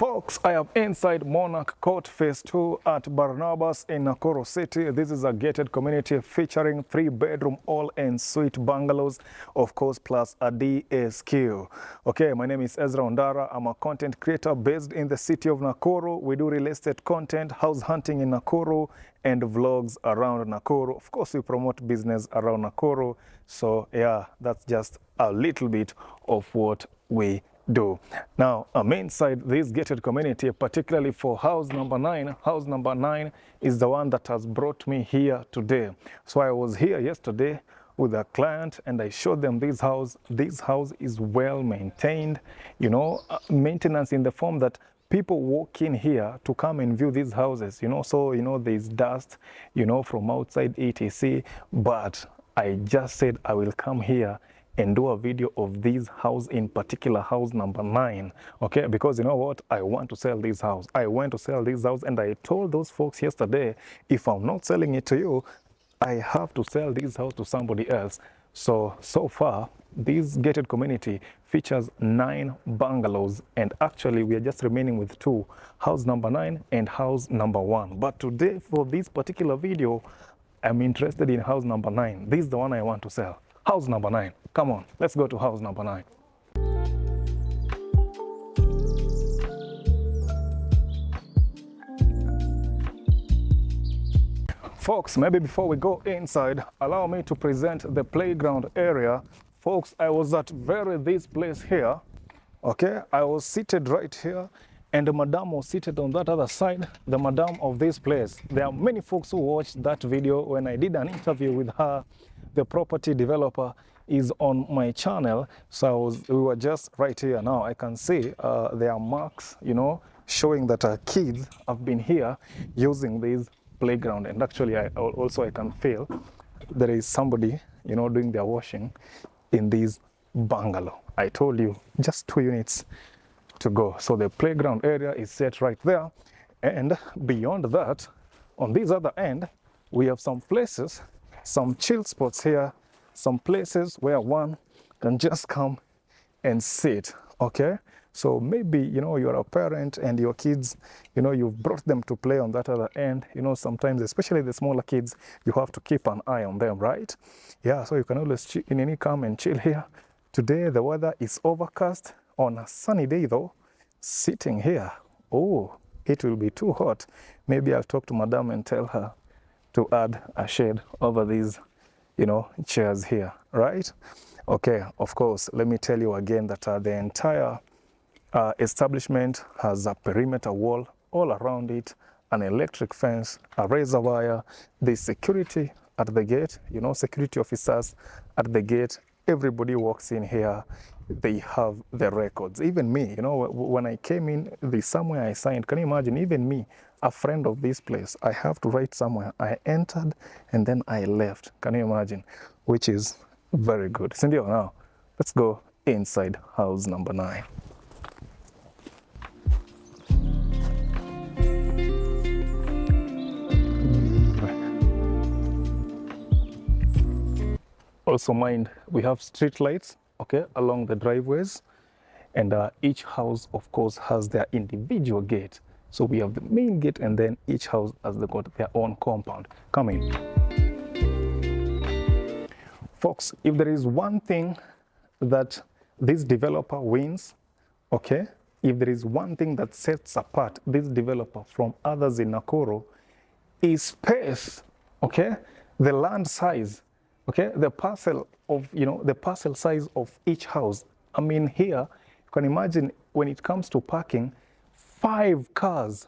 Folks, I am inside Monarch Court Phase 2 at Barnabas in Nakuru City. This is a gated community featuring 3-bedroom all-en-suite bungalows, of course, plus a DSQ. Okay, my name is EZRA ONDARA. I'm a content creator based in the city of Nakuru. We do real estate content, house hunting in Nakuru, and vlogs around Nakuru. Of course, we promote business around Nakuru. So yeah, that's just a little bit of what we do. Now, I'm inside this gated community, particularly for house number 9. House number 9 is the one that has brought me here today. So I was here yesterday with a client and I showed them this house. This house is well maintained, you know, maintenance in the form that people walk in here to come and view these houses, you know, so, you know, there's dust, you know, from outside etc. But I just said I will come here and do a video of this house, in particular house number 9, okay? Because you know what, I want to sell this house. I want to sell this house, and I told those folks yesterday, if I'm not selling it to you, I have to sell this house to somebody else. So far, this gated community features 9 bungalows, and actually we are just remaining with 2, house number 9 and house number 1. But today, for this particular video, I'm interested in house number 9. This is the one I want to sell. House number 9. Come on, let's go to house number 9. Folks, maybe before we go inside, allow me to present the playground area. Folks, I was at this place here, okay? I was seated right here, and the madam was seated on that other side, the madam of this place. There are many folks who watched that video when I did an interview with her. The property developer is on my channel, so we were just right here. Now I can see there are marks, you know, showing that our kids have been here using this playground. And actually, I can feel there is somebody, you know, doing their washing in this bungalow. I told you, just 2 units to go. So the playground area is set right there, and beyond that, on this other end, we have some places, some chill spots here, some places where one can just come and sit, okay? So maybe, you know, you're a parent and your kids, you know, you've brought them to play on that other end. You know, sometimes, especially the smaller kids, you have to keep an eye on them, right? Yeah, so you can always come and chill here. Today, the weather is overcast. On a sunny day, though, sitting here, oh, it will be too hot. Maybe I'll talk to madam and tell her to add a shade over these, you know, chairs here, right? Okay, of course, let me tell you again that the entire establishment has a perimeter wall all around it, an electric fence, a razor wire, the security at the gate, you know, security officers at the gate. Everybody walks in here, they have the records. Even me, you know, when I came in, there's somewhere I signed. Can you imagine? Even me, a friend of this place, I have to write somewhere. I entered and then I left. Can you imagine? Which is very good. Cindy, now let's go inside house number 9. Also mind, we have street lights, okay, along the driveways, and each house, of course, has their individual gate. So we have the main gate, and then each house has got their own compound. Come in. Folks, if there is one thing that this developer wins, okay, if there is one thing that sets apart this developer from others in Nakuru, is space, okay, the land size. Okay, the parcel of, you know, the parcel size of each house. I mean, here, you can imagine when it comes to parking, 5 cars,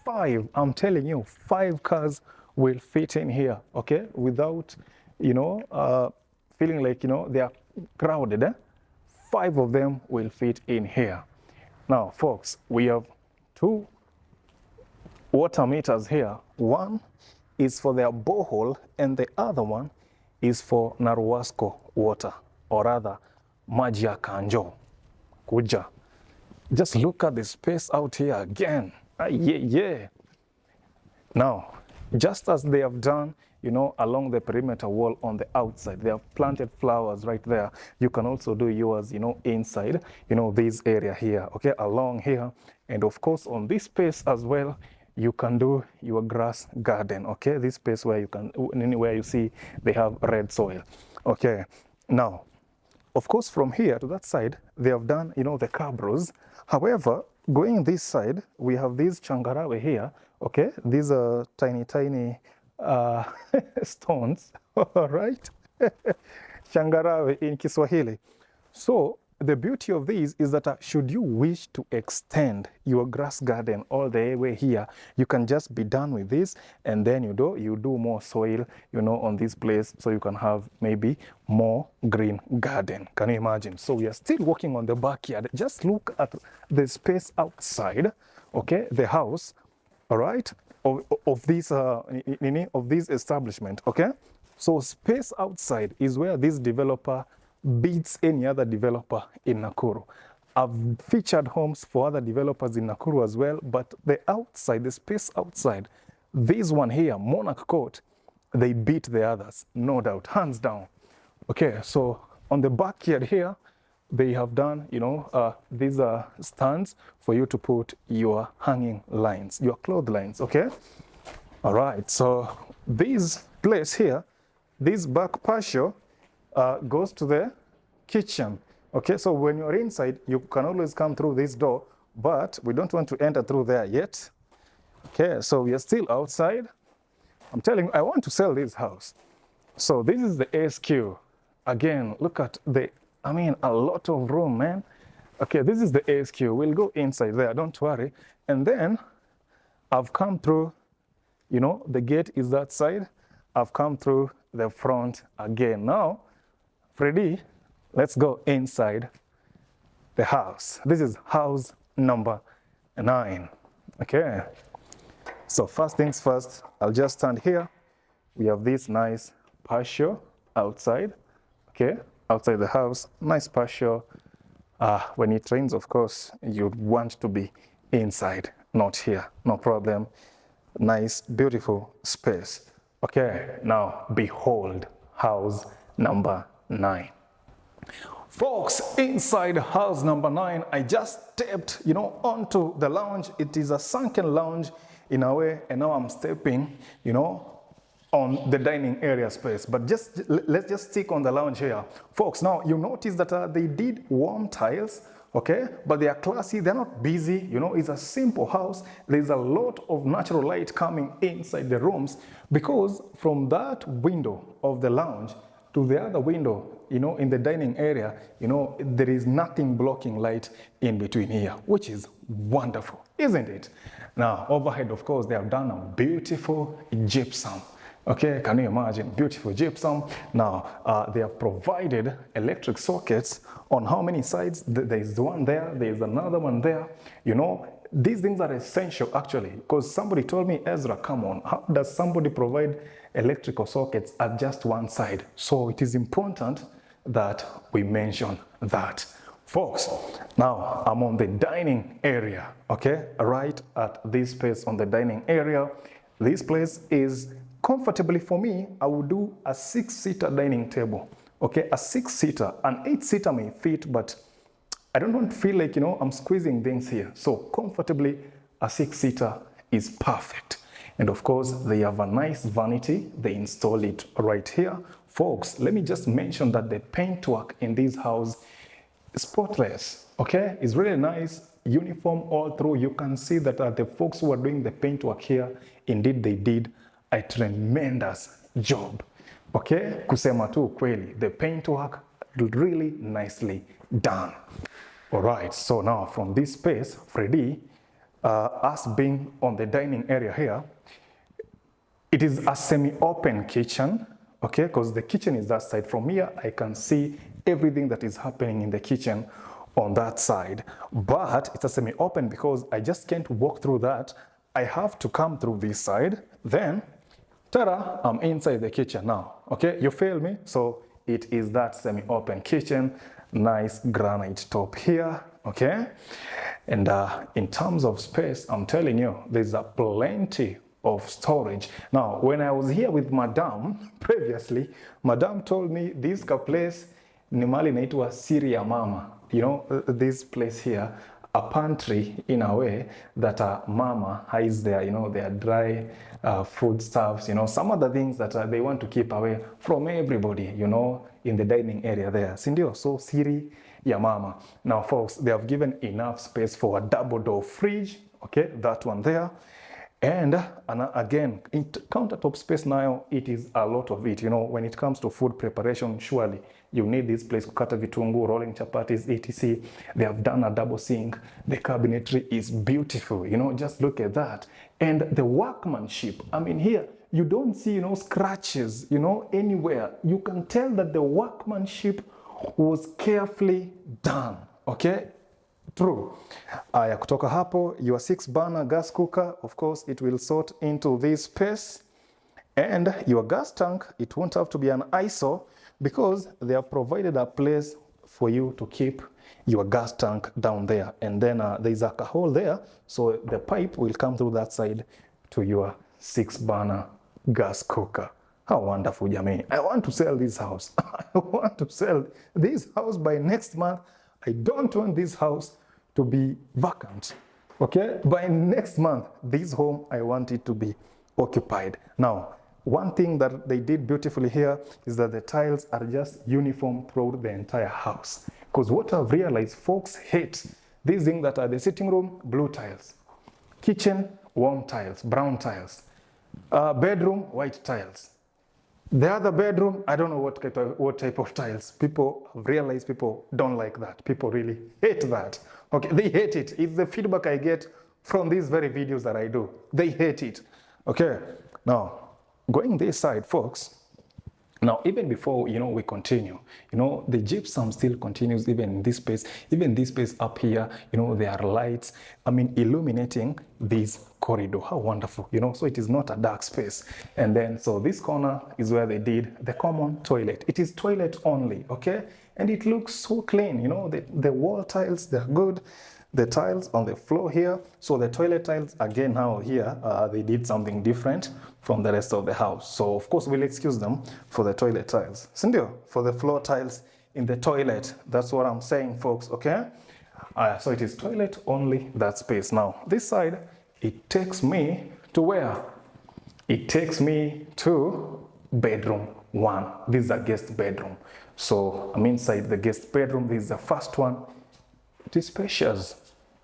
5, I'm telling you, 5 cars will fit in here, okay, without, you know, feeling like, you know, they are crowded. 5 of them will fit in here. Now, folks, we have 2 water meters here. One is for their borehole, and the other one is for Naruwasko water, or rather, maji ya Kanjo. Kuja. Just look at the space out here again. Yeah. Now, just as they have done you know, along the perimeter wall on the outside. They have planted flowers right there. You can also do yours, you know, inside, you know, this area here, okay, along here. And of course, on this space as well, you can do your grass garden, okay? This space where you can, anywhere you see they have red soil, okay? Now, of course, from here to that side, they have done, you know, the cabros. However, going this side, we have these changarawe here, okay? These are tiny, tiny stones, all right? Changarawe in Kiswahili. So the beauty of these is that should you wish to extend your grass garden all the way here, you can just be done with this, and then you do more soil, you know, on this place, so you can have maybe more green garden. Can you imagine? So we are still working on the backyard. Just look at the space outside, okay, the house, all right, of this establishment, okay? So space outside is where this developer beats any other developer in Nakuru. I've featured homes for other developers in Nakuru as well, but the outside, the space outside, this one here, Monarch Court, they beat the others, no doubt, hands down. Okay, so on the backyard here, they have done, you know, these are stands for you to put your hanging lines, your cloth lines, okay? All right, so this place here, this back patio, goes to the kitchen. Okay, so when you're inside, you can always come through this door, but we don't want to enter through there yet. Okay, so we are still outside. I'm telling you, I want to sell this house. So this is the SQ. Again, look at a lot of room, man. Okay, this is the SQ. We'll go inside there, don't worry. And then I've come through, you know, the gate is that side. I've come through the front again. Now, Freddy, let's go inside the house. This is house number 9, okay? So first things first, I'll just stand here. We have this nice patio outside, okay? Outside the house, nice patio. When it rains, of course, you'd want to be inside, not here, no problem. Nice, beautiful space. Okay, now behold house number 9. Folks, inside house number 9, I just stepped, you know, onto the lounge. It is a sunken lounge in a way, and now I'm stepping, you know, on the dining area space. But let's just stick on the lounge here. Folks, now you notice that they did warm tiles, okay, but they are classy, they're not busy, you know, it's a simple house. There's a lot of natural light coming inside the rooms, because from that window of the lounge to the other window, you know, in the dining area, you know, there is nothing blocking light in between here, which is wonderful, isn't it? Now, overhead, of course, they have done a beautiful gypsum. Okay, can you imagine? Beautiful gypsum. Now, they have provided electric sockets on how many sides? There is one there, there is another one there. You know, these things are essential actually, because somebody told me, Ezra, come on, how does somebody provide electrical sockets at just one side? So it is important that we mention that. Folks, now I'm on the dining area, okay? Right at this space on the dining area. This place is comfortably, for me, I would do a 6-seater dining table, okay? A 6-seater, an 8-seater may fit, but I don't want to feel like, you know, I'm squeezing things here. So comfortably, a 6-seater is perfect. And of course, they have a nice vanity. They install it right here. Folks, let me just mention that the paintwork in this house is spotless, okay? It's really nice, uniform all through. You can see that the folks who are doing the paintwork here, indeed they did a tremendous job, okay? Kusema tu kweli, the paintwork really nicely done. All right, so now from this space, Freddy, us being on the dining area here, it is a semi-open kitchen, okay? Because the kitchen is that side. From here, I can see everything that is happening in the kitchen on that side. But it's a semi-open because I just can't walk through that. I have to come through this side. Then, ta-da, I'm inside the kitchen now, okay? You feel me? So it is that semi-open kitchen. Nice granite top here, okay? And in terms of space, I'm telling you, there's a plenty of storage. Now, when I was here with Madam previously, Madam told me this place ni mali inaitwa siri ya mama. You know, this place here, a pantry in a way that mama hides there, you know, their dry foodstuffs, you know, some other things that they want to keep away from everybody, you know, in the dining area there. Sindio, so siri ya mama. Now, folks, they have given enough space for a double door fridge, okay, that one there. And again, in countertop space now, it is a lot of it. You know, when it comes to food preparation, surely you need this place, kukata vitungu, rolling chapatis, etc. They have done a double sink. The cabinetry is beautiful. You know, just look at that. And the workmanship, I mean, here, you don't see, you know, scratches, you know, anywhere. You can tell that the workmanship was carefully done, okay? True. Aya, kutoka hapo, your 6-burner gas cooker, of course, it will sort into this space. And your gas tank, it won't have to be an ISO because they have provided a place for you to keep your gas tank down there. And then there's a hole there, so the pipe will come through that side to your 6-burner gas cooker. How wonderful, Jamie. I want to sell this house. I want to sell this house by next month. I don't want this house to be vacant, okay? By next month, this home, I want it to be occupied. Now, one thing that they did beautifully here is that the tiles are just uniform throughout the entire house. Because what I've realized, folks hate these things that are the sitting room, blue tiles. Kitchen, warm tiles, brown tiles. Bedroom, white tiles. The other bedroom, I don't know what type of tiles. People realize people don't like that. People really hate that. Okay, they hate it. It's the feedback I get from these very videos that I do. They hate it. Okay, now going this side, folks. Now, even before, you know, we continue, you know, the gypsum still continues even in this space. Even this space up here, you know, there are lights, I mean, illuminating this corridor. How wonderful, you know, so it is not a dark space. And then, so this corner is where they did the common toilet. It is toilet only, okay? And it looks so clean, you know, the wall tiles, they're good. The tiles on the floor here, so the toilet tiles, again, now here, they did something different from the rest of the house. So, of course, we'll excuse them for the toilet tiles. Sindio, for the floor tiles in the toilet, that's what I'm saying, folks, okay? So it is toilet only, that space. Now, this side, it takes me to where? It takes me to bedroom 1. This is a guest bedroom. So, I'm inside the guest bedroom. This is the first one. It is spacious.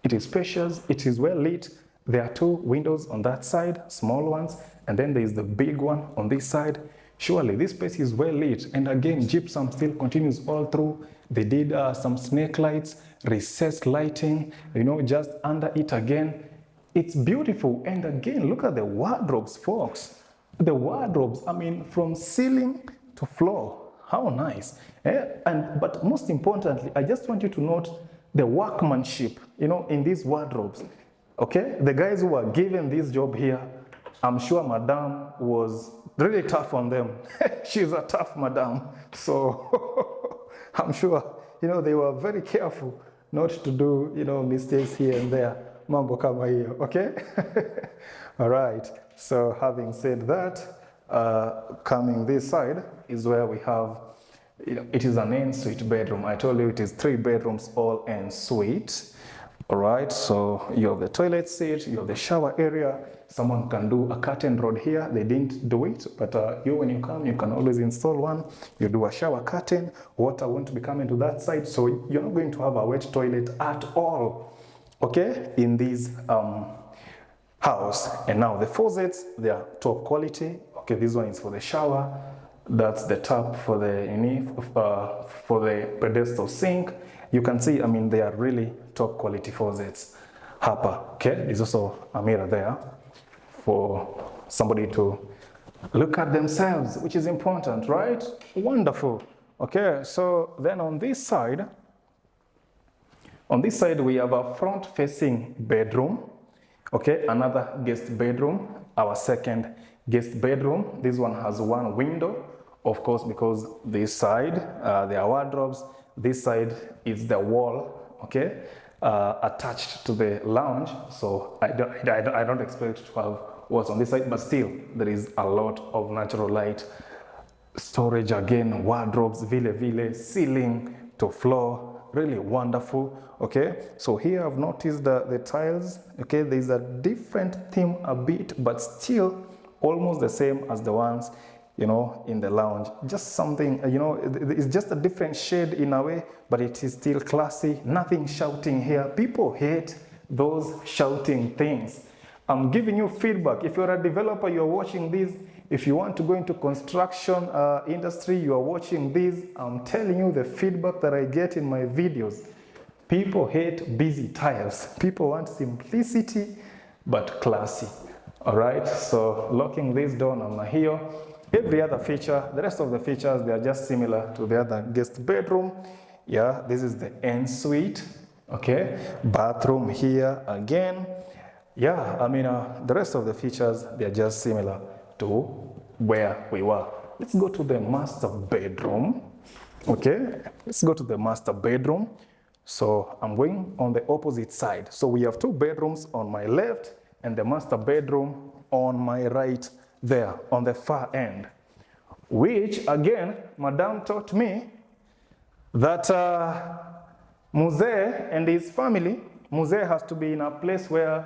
It is spacious. It is well lit. There are 2 windows on that side, small ones, and then there is the big one on this side. Surely this space is well lit. And again, gypsum still continues all through. They did some snake lights, recessed lighting, you know, just under it again. It's beautiful. And again, look at the wardrobes, folks. The wardrobes, I mean, from ceiling to floor. How nice. But most importantly, I just want you to note the workmanship, you know, in these wardrobes, okay? The guys who were given this job here, I'm sure Madame was really tough on them. She's a tough Madame. So I'm sure, you know, they were very careful not to do, you know, mistakes here and there. Mambo kama hiyo, okay? All right, so having said that, coming this side is where we have, you know, it is an ensuite bedroom. I told you it is 3 bedrooms, all ensuite. All right, so you have the toilet seat, you have the shower area. Someone can do a curtain rod here. They didn't do it, but you, when you come, you can always install one. You do a shower curtain. Water won't be coming to that side, so you're not going to have a wet toilet at all, okay, in this house. And now the faucets, they are top quality. Okay, this one is for the shower. That's the tap for the pedestal sink. You can see, I mean, they are really top quality faucets. Hapa, okay? There's also a mirror there for somebody to look at themselves, which is important, right? Wonderful. Okay, so then on this side we have a front-facing bedroom. Okay, another guest bedroom, our second guest bedroom. This one has 1 window, of course, because this side, there are wardrobes. This side is the wall, okay, attached to the lounge. So I don't expect to have what's on this side, but still there is a lot of natural light. Storage again, wardrobes, ville, ceiling to floor, really wonderful. Okay, so here I've noticed the tiles. Okay, there's a different theme a bit, but still almost the same as the ones, you know, in the lounge. Just something, you know, it's just a different shade in a way, but it is still classy. Nothing shouting here. People hate those shouting things. I'm giving you feedback. If you're a developer, you're watching this. If you want to go into construction industry, you are watching this. I'm telling you the feedback that I get in my videos. People hate busy tiles. People want simplicity, but classy. All right, so locking this door on here. Every other feature, the rest of the features, they are just similar to the other guest bedroom. Yeah, this is the ensuite. Okay, bathroom here again. Yeah, I mean, the rest of the features, they are just similar to where we were. Let's go to the master bedroom. Okay, let's go to the master bedroom. So I'm going on the opposite side. So we have 2 bedrooms on my left and the master bedroom on my right there on the far end, which again, Madame taught me that Mzee and his family, Mzee has to be in a place where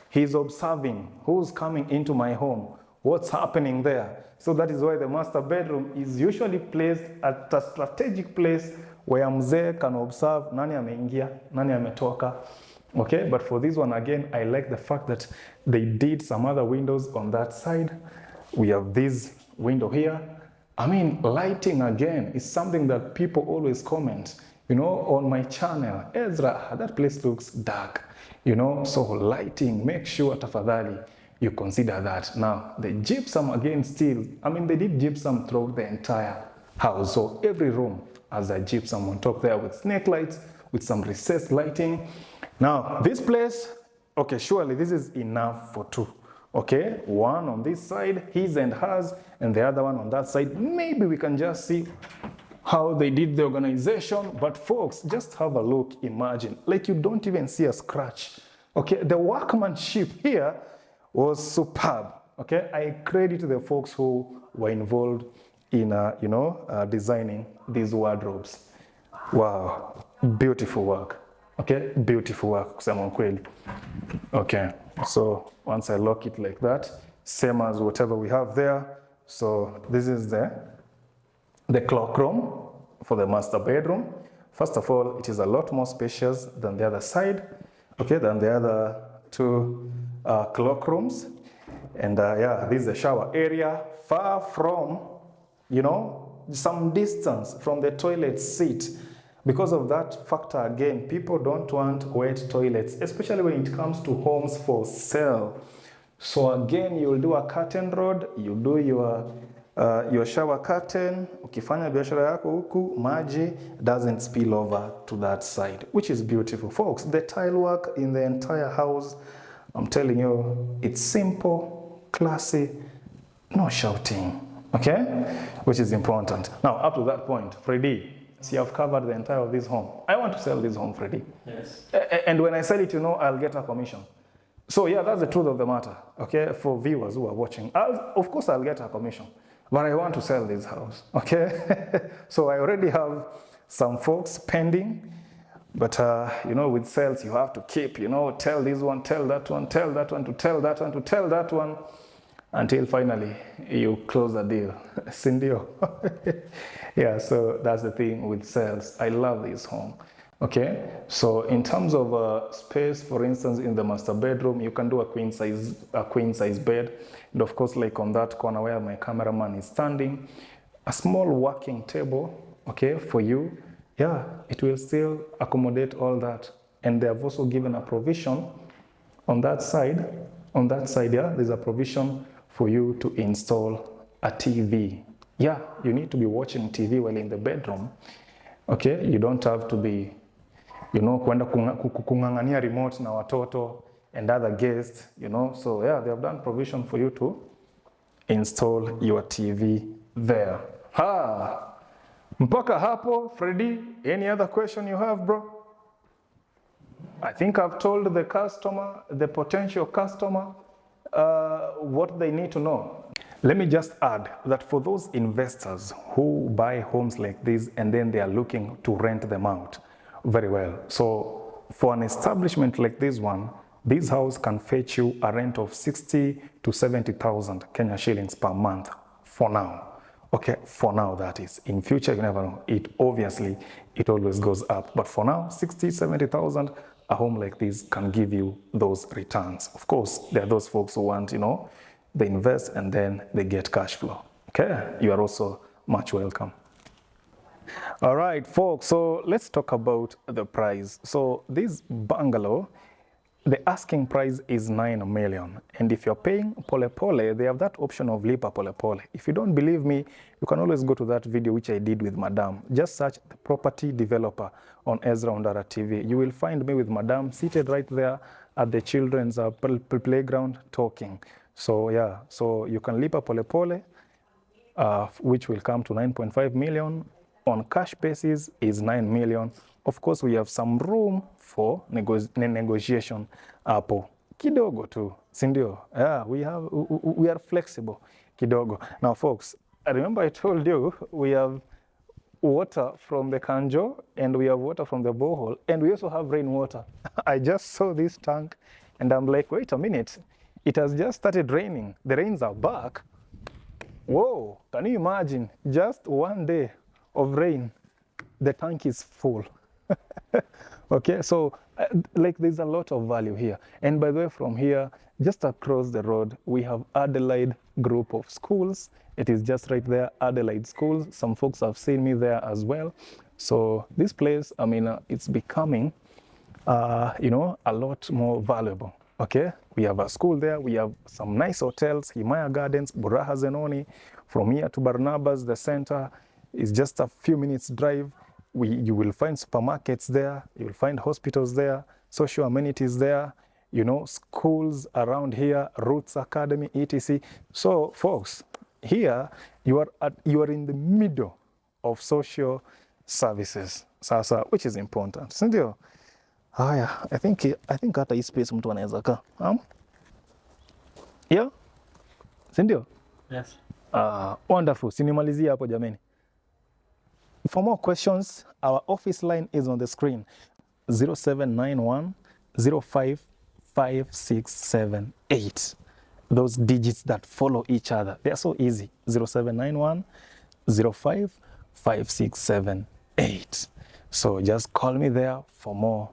he's observing who's coming into my home, what's happening there. So that is why the master bedroom is usually placed at a strategic place where Mzee can observe nani ameingia, nani ametoka. Okay, but for this one again, I like the fact that they did some other windows on that side. We have this window here. I mean, lighting again is something that people always comment, you know, on my channel. EZRA, that place looks dark, you know, so lighting, make sure tafadhali you consider that. Now, the gypsum again still, I mean, they did gypsum throughout the entire house. So every room has a gypsum on top there with snake lights, with some recessed lighting. Now, this place, okay, surely this is enough for 2. Okay, one on this side, his and hers, and the other one on that side. Maybe we can just see how they did the organization. But folks, just have a look, imagine. Like you don't even see a scratch. Okay, the workmanship here was superb. Okay, I credit the folks who were involved in, designing these wardrobes. Wow, beautiful work. Okay, beautiful work, kusema kweli. Okay, so once I lock it like that, same as whatever we have there. So this is the cloak room for the master bedroom. First of all, it is a lot more spacious than the other side, okay, than the other 2 cloak rooms. And yeah, this is the shower area, far from, you know, some distance from the toilet seat. Because of that factor, again, people don't want wet toilets, especially when it comes to homes for sale. So again, you'll do a curtain rod, you do your shower curtain, ukifanya biashara yako huku, maji doesn't spill over to that side, which is beautiful. Folks, the tile work in the entire house, I'm telling you, it's simple, classy, no shouting, okay? Which is important. Now, up to that point, Freddie, see, I've covered the entire of this home. I want to sell this home, Freddie. Yes. And when I sell it, you know, I'll get a commission. So yeah, that's the truth of the matter, okay? For viewers who are watching, of course I'll get a commission, but I want to sell this house, okay? So I already have some folks pending, but you know, with sales, you have to keep, you know, tell this one, tell that one, tell that one, to tell that one, to tell that one, until finally you close the deal. Sindio. Yeah, so that's the thing with sales. I love this home. Okay, so in terms of space, for instance, in the master bedroom, you can do a queen size bed, and of course, like on that corner where my cameraman is standing, a small working table, okay, for you. Yeah, it will still accommodate all that. And they have also given a provision on that side. On that side, yeah, there's a provision for you to install a TV. Yeah, you need to be watching TV while in the bedroom. Okay, you don't have to be, you know, kwenda kungangania remote na watoto and other guests, you know. So yeah, they have done provision for you to install your TV there. Mpaka hapo, Freddie, any other question you have, bro? I think I've told the customer, the potential customer, what they need to know. Let me just add that for those investors who buy homes like this and then they are looking to rent them out, very well. So for an establishment like this one, this house can fetch you a rent of 60 to 70,000 Kenya shillings per month for now. Okay, for now that is. In future, you never know. It obviously, it always goes up. But for now, 60, 70,000, a home like this can give you those returns. Of course, there are those folks who want, you know, they invest and then they get cash flow. Okay, you are also much welcome. All right, folks, so let's talk about the price. So this bungalow, the asking price is 9 million. And if you're paying pole pole, they have that option of lipa pole pole. If you don't believe me, you can always go to that video which I did with Madam. Just search the property developer on EZRA ONDARA TV. You will find me with Madam seated right there at the children's playground talking. So yeah, so you can lipa pole pole, which will come to 9.5 million. On cash basis is 9 million. Of course, we have some room for negotiation hapo kidogo tu, sindio? Yeah, we are flexible kidogo. Now, folks, I remember I told you we have water from the Kanjo and we have water from the borehole and we also have rainwater. I just saw this tank and I'm like, wait a minute, it has just started raining. The rains are back. Whoa, can you imagine? Just one day of rain, the tank is full. Okay, so like there's a lot of value here. And by the way, from here, just across the road, we have Adelaide group of schools. It is just right there, Adelaide schools. Some folks have seen me there as well. So this place, I mean, it's becoming, you know, a lot more valuable. Okay, we have a school there. We have some nice hotels, Himaya Gardens, Buraha Zenoni. From here to Barnabas, the center is just a few minutes drive. You will find supermarkets there, you will find hospitals there, social amenities there, you know, schools around here, Roots Academy, etc. So, folks, here you are in the middle of social services, sasa, which is important. Sindio? Haya, I think hata hii space mtu anaweza kaa. Yeah? Sindio? Yes. Wonderful. Sinimalizia hapo jameni. For more questions, our office line is on the screen, 0791 05 5678. Those digits that follow each other, they are so easy, 0791 05 5678. So just call me there for more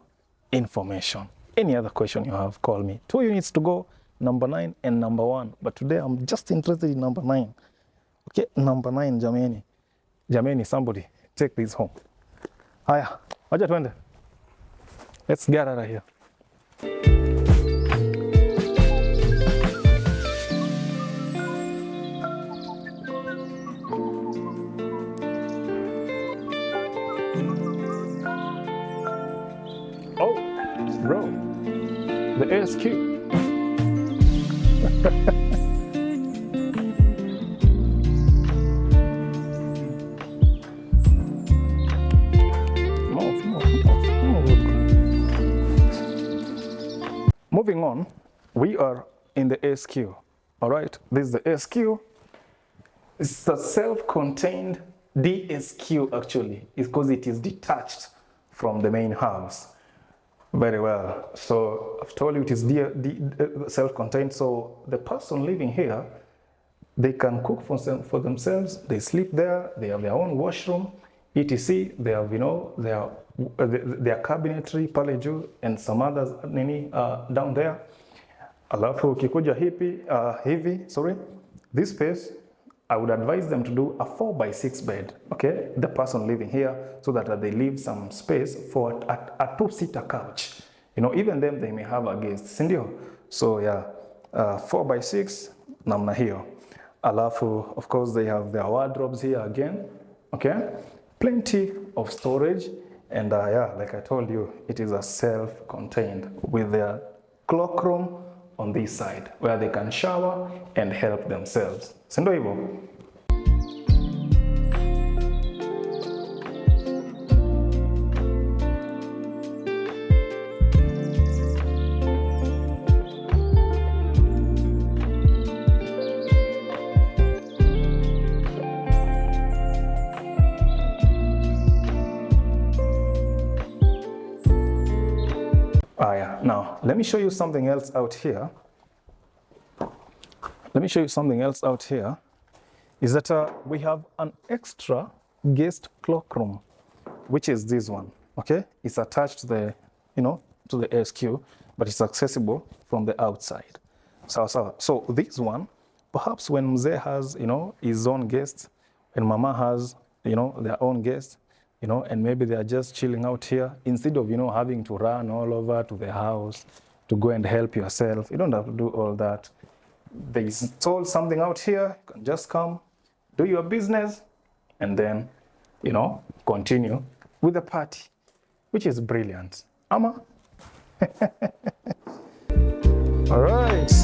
information. Any other question you have, call me. 2 units to go, number 9 and number 1. But today I'm just interested in number 9. Okay, number 9, jameni. Jameni, somebody take this home. Haya, wacha twende. Let's get out of here. Oh, bro, the ASQ. Moving on, we are in the SQ. All right, this is the SQ. It's a self-contained DSQ actually, because it is detached from the main house. Very well. So I've told you it is self-contained. So the person living here, they can cook for themselves. They sleep there. They have their own washroom, etc. They have, you know, their cabinetry pale juu and some others down there. Alafu ukikuja hivi, this space, I would advise them to do a 4x6 bed, okay? The person living here, so that they leave some space for a 2-seater couch. You know, even them, they may have a guest, sindio? So yeah, 4x6, namna hiyo. Alafu, of course, they have their wardrobes here again, okay? Plenty of storage. And yeah, like I told you, it is a self-contained with their cloakroom on this side where they can shower and help themselves. Sindo hivyo? me show you something else out here. Let me show you something else out here. Is that we have an extra guest cloakroom, which is this one. Okay, it's attached to the, to the SQ, but it's accessible from the outside. So this one, perhaps when Mzee has, his own guests, and Mama has, their own guests, and maybe they are just chilling out here, instead of, having to run all over to the house to go and help yourself. You don't have to do all that. They install something out here, you can just come, do your business, and then, continue with the party, which is brilliant. Ama? All right.